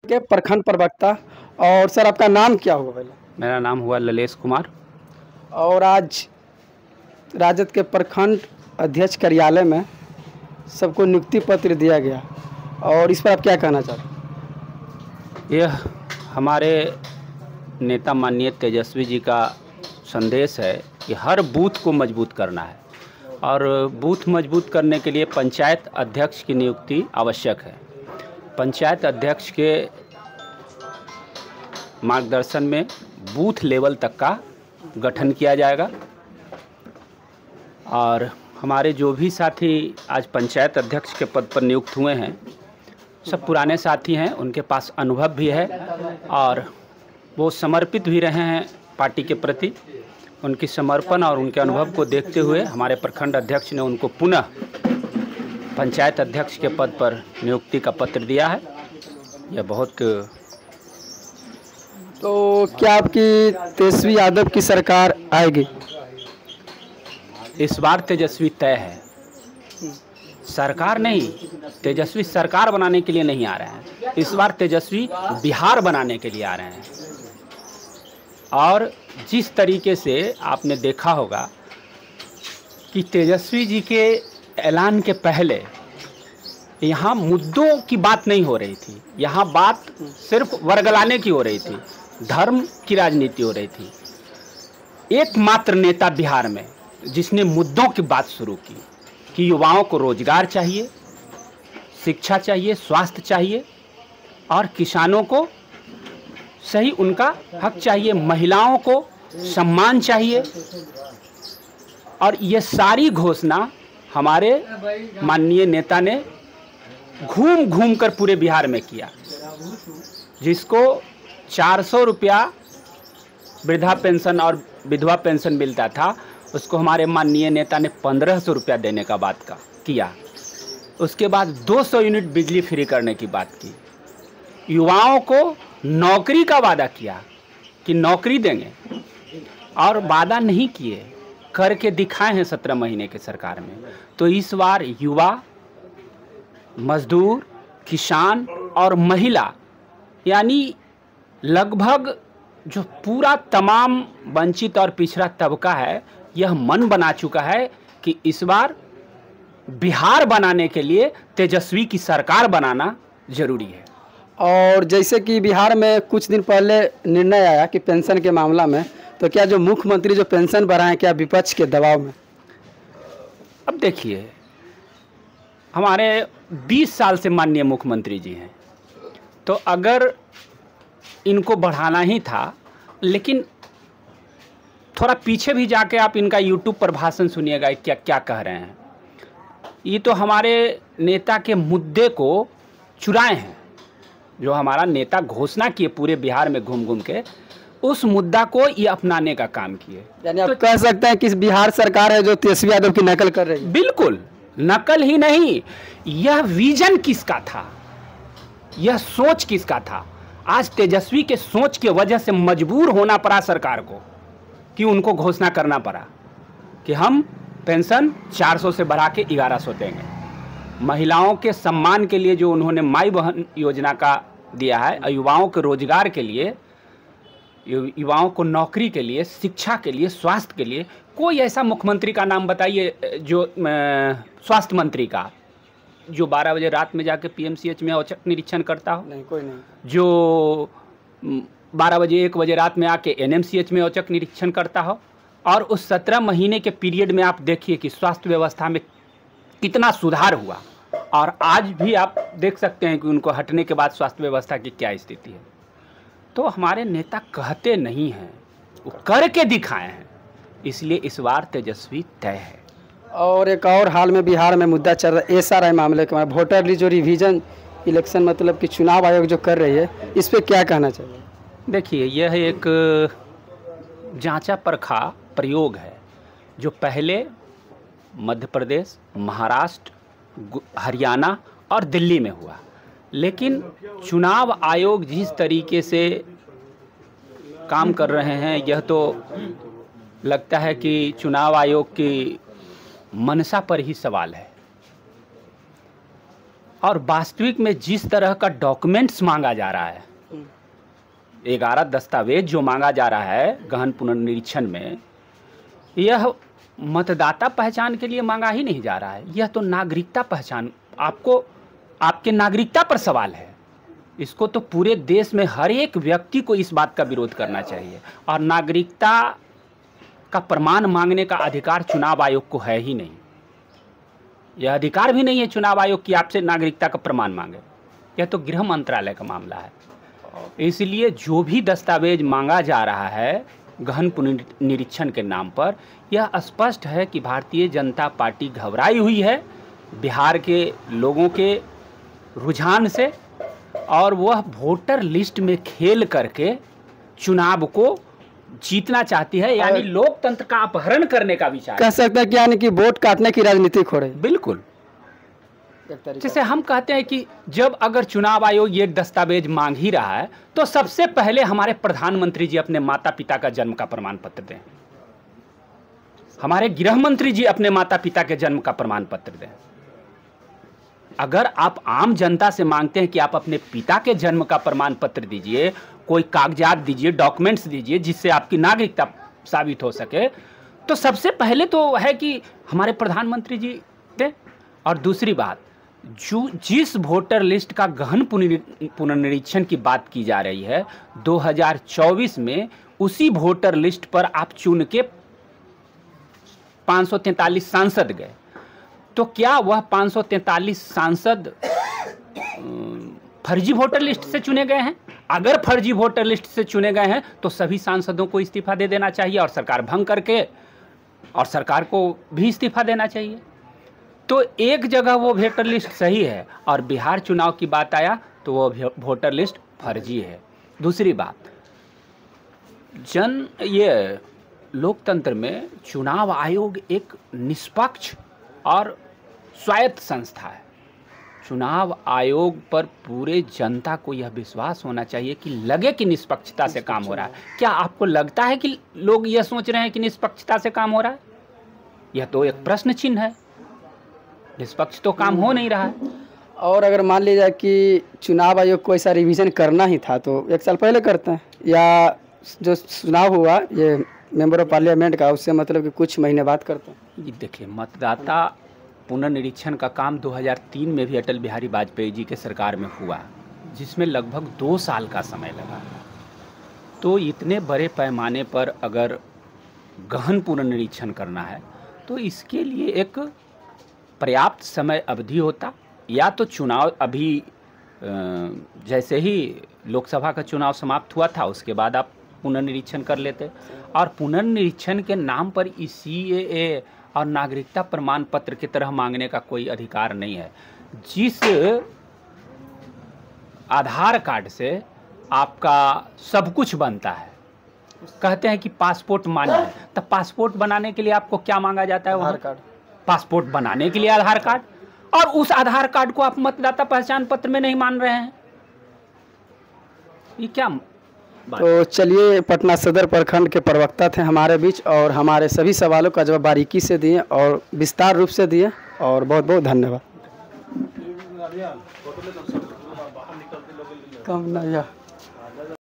के प्रखंड प्रवक्ता। और सर आपका नाम क्या होगा पहले? मेरा नाम हुआ ललेश कुमार। और आज राजद के प्रखंड अध्यक्ष कार्यालय में सबको नियुक्ति पत्र दिया गया, और इस पर आप क्या कहना चाहते हैं? यह हमारे नेता माननीय तेजस्वी जी का संदेश है कि हर बूथ को मजबूत करना है, और बूथ मजबूत करने के लिए पंचायत अध्यक्ष की नियुक्ति आवश्यक है। पंचायत अध्यक्ष के मार्गदर्शन में बूथ लेवल तक का गठन किया जाएगा, और हमारे जो भी साथी आज पंचायत अध्यक्ष के पद पर नियुक्त हुए हैं सब पुराने साथी हैं, उनके पास अनुभव भी है और वो समर्पित भी रहे हैं पार्टी के प्रति। उनकी समर्पण और उनके अनुभव को देखते हुए हमारे प्रखंड अध्यक्ष ने उनको पुनः पंचायत अध्यक्ष के पद पर नियुक्ति का पत्र दिया है। यह बहुत तो क्या आपकी तेजस्वी यादव की सरकार आएगी? इस बार तेजस्वी तय है, सरकार नहीं। तेजस्वी सरकार बनाने के लिए नहीं आ रहे हैं, इस बार तेजस्वी बिहार बनाने के लिए आ रहे हैं। और जिस तरीके से आपने देखा होगा कि तेजस्वी जी के ऐलान के पहले यहाँ मुद्दों की बात नहीं हो रही थी, यहाँ बात सिर्फ वर्गलाने की हो रही थी, धर्म की राजनीति हो रही थी। एकमात्र नेता बिहार में जिसने मुद्दों की बात शुरू की कि युवाओं को रोजगार चाहिए, शिक्षा चाहिए, स्वास्थ्य चाहिए, और किसानों को सही उनका हक चाहिए, महिलाओं को सम्मान चाहिए। और ये सारी घोषणा हमारे माननीय नेता ने घूम घूम कर पूरे बिहार में किया। जिसको 400 रुपया वृद्धा पेंशन और विधवा पेंशन मिलता था, उसको हमारे माननीय नेता ने 1500 रुपया देने का बात किया। उसके बाद 200 यूनिट बिजली फ्री करने की बात की। युवाओं को नौकरी का वादा किया कि नौकरी देंगे, और वादा नहीं किए, करके दिखाए हैं 17 महीने के सरकार में। तो इस बार युवा, मजदूर, किसान और महिला, यानी लगभग जो पूरा तमाम वंचित और पिछड़ा तबका है, यह मन बना चुका है कि इस बार बिहार बनाने के लिए तेजस्वी की सरकार बनाना जरूरी है। और जैसे कि बिहार में कुछ दिन पहले निर्णय आया कि पेंशन के मामला में, तो क्या जो मुख्यमंत्री जो पेंशन बढ़ाएं, क्या विपक्ष के दबाव में? अब देखिए, हमारे 20 साल से माननीय मुख्यमंत्री जी हैं, तो अगर इनको बढ़ाना ही था, लेकिन थोड़ा पीछे भी जाके आप इनका यूट्यूब पर भाषण सुनिएगा क्या क्या कह रहे हैं। ये तो हमारे नेता के मुद्दे को चुराए हैं। जो हमारा नेता घोषणा किए पूरे बिहार में घूम घूम के, उस मुद्दा को ये अपनाने का काम किए। यानी आप कह सकते हैं कि बिहार सरकार है जो तेजस्वी यादव की नकल कर रही है? बिल्कुल, नकल ही नहीं, यह विजन किसका था, यह सोच किसका था। आज तेजस्वी के सोच की वजह से मजबूर होना पड़ा सरकार को कि उनको घोषणा करना पड़ा कि हम पेंशन 400 से बढ़ा के 1100 देंगे। महिलाओं के सम्मान के लिए जो उन्होंने माई बहन योजना का दिया है, युवाओं के रोजगार के लिए, युवाओं को नौकरी के लिए, शिक्षा के लिए, स्वास्थ्य के लिए। कोई ऐसा मुख्यमंत्री का नाम बताइए जो स्वास्थ्य मंत्री का जो 12 बजे रात में जाके पीएमसीएच में औचक निरीक्षण करता हो? नहीं, कोई नहीं। जो 12 बजे 1 बजे रात में आके एनएमसीएच में औचक निरीक्षण करता हो? और उस 17 महीने के पीरियड में आप देखिए कि स्वास्थ्य व्यवस्था में कितना सुधार हुआ, और आज भी आप देख सकते हैं कि उनको हटने के बाद स्वास्थ्य व्यवस्था की क्या स्थिति है। तो हमारे नेता कहते नहीं हैं, वो करके दिखाए हैं, इसलिए इस बार तेजस्वी तय है। और एक और हाल में बिहार में मुद्दा चल रहा है एसआरआई मामले के, वोटर लिस्ट जो रिवीजन इलेक्शन मतलब कि चुनाव आयोग जो कर रही है, इस पर क्या कहना चाहिए? देखिए, यह एक जांचा परखा प्रयोग है जो पहले मध्य प्रदेश, महाराष्ट्र, हरियाणा और दिल्ली में हुआ। लेकिन चुनाव आयोग जिस तरीके से काम कर रहे हैं, यह तो लगता है कि चुनाव आयोग की मंशा पर ही सवाल है। और वास्तविक में जिस तरह का डॉक्यूमेंट्स मांगा जा रहा है, 11 दस्तावेज जो मांगा जा रहा है गहन पुनर्निरीक्षण में, यह मतदाता पहचान के लिए मांगा ही नहीं जा रहा है, यह तो नागरिकता पहचान, आपको आपके नागरिकता पर सवाल है। इसको तो पूरे देश में हर एक व्यक्ति को इस बात का विरोध करना चाहिए। और नागरिकता का प्रमाण मांगने का अधिकार चुनाव आयोग को है ही नहीं। यह अधिकार भी नहीं है चुनाव आयोग की आपसे नागरिकता का प्रमाण मांगे। यह तो गृह मंत्रालय का मामला है। इसलिए जो भी दस्तावेज मांगा जा रहा है गहन पुनर्निरीक्षण के नाम पर, यह स्पष्ट है कि भारतीय जनता पार्टी घबराई हुई है बिहार के लोगों के रुझान से, और वह वोटर लिस्ट में खेल करके चुनाव को जीतना चाहती है, यानी लोकतंत्र का अपहरण करने का विचार। कह सकते हैं कि यानी कि वोट काटने की राजनीति हो रही है। बिल्कुल। जैसे हम कहते हैं कि जब अगर चुनाव आयोग ये दस्तावेज मांग ही रहा है तो सबसे पहले हमारे प्रधानमंत्री जी अपने माता पिता का जन्म का प्रमाण पत्र दें, हमारे गृह मंत्री जी अपने माता पिता के जन्म का प्रमाण पत्र दें। अगर आप आम जनता से मांगते हैं कि आप अपने पिता के जन्म का प्रमाण पत्र दीजिए, कोई कागजात दीजिए, डॉक्यूमेंट्स दीजिए जिससे आपकी नागरिकता साबित हो सके, तो सबसे पहले तो है कि हमारे प्रधानमंत्री जी दें। और दूसरी बात, जिस वोटर लिस्ट का गहन पुनर्निरीक्षण की बात की जा रही है 2024 में, उसी वोटर लिस्ट पर आप चुन के 543 सांसद गए, तो क्या वह 543 सांसद फर्जी वोटर लिस्ट से चुने गए हैं? अगर फर्जी वोटर लिस्ट से चुने गए हैं तो सभी सांसदों को इस्तीफा दे देना चाहिए और सरकार भंग करके, और सरकार को भी इस्तीफा देना चाहिए। तो एक जगह वो वोटर लिस्ट सही है और बिहार चुनाव की बात आया तो वो वोटर लिस्ट फर्जी है। दूसरी बात, ये लोकतंत्र में चुनाव आयोग एक निष्पक्ष और स्वायत्त संस्था है। चुनाव आयोग पर पूरे जनता को यह विश्वास होना चाहिए कि लगे कि निष्पक्षता से काम हो रहा है। क्या आपको लगता है कि लोग यह सोच रहे हैं कि निष्पक्षता से काम हो रहा है? यह तो एक प्रश्न चिन्ह है। निष्पक्ष तो काम हो नहीं रहा है। और अगर मान लिया जाए कि चुनाव आयोग को ऐसा रिवीजन करना ही था तो 1 साल पहले करते हैं, या जो चुनाव हुआ ये मेंबर ऑफ पार्लियामेंट का, उससे मतलब कि कुछ महीने बाद करते हैं। ये देखिए, मतदाता पुनर्निरीक्षण का काम 2003 में भी अटल बिहारी वाजपेयी जी के सरकार में हुआ, जिसमें लगभग 2 साल का समय लगा। तो इतने बड़े पैमाने पर अगर गहन पुनर्निरीक्षण करना है तो इसके लिए एक पर्याप्त समय अवधि होता, या तो चुनाव अभी जैसे ही लोकसभा का चुनाव समाप्त हुआ था उसके बाद आप पुनर्निरीक्षण कर लेते। और पुनर्निरीक्षण के नाम पर CAA और नागरिकता प्रमाण पत्र की तरह मांगने का कोई अधिकार नहीं है। जिस आधार कार्ड से आपका सब कुछ बनता है, कहते हैं कि पासपोर्ट मान्य है, तब पासपोर्ट बनाने के लिए आपको क्या मांगा जाता है? आधार कार्ड। पासपोर्ट बनाने के लिए आधार कार्ड, और उस आधार कार्ड को आप मतदाता पहचान पत्र में नहीं मान रहे हैं। ये क्या बात? तो चलिए, पटना सदर प्रखंड के प्रवक्ता थे हमारे बीच और हमारे सभी सवालों का जवाब बारीकी से दिए और विस्तार रूप से दिए, और बहुत बहुत धन्यवाद। कम नहीं।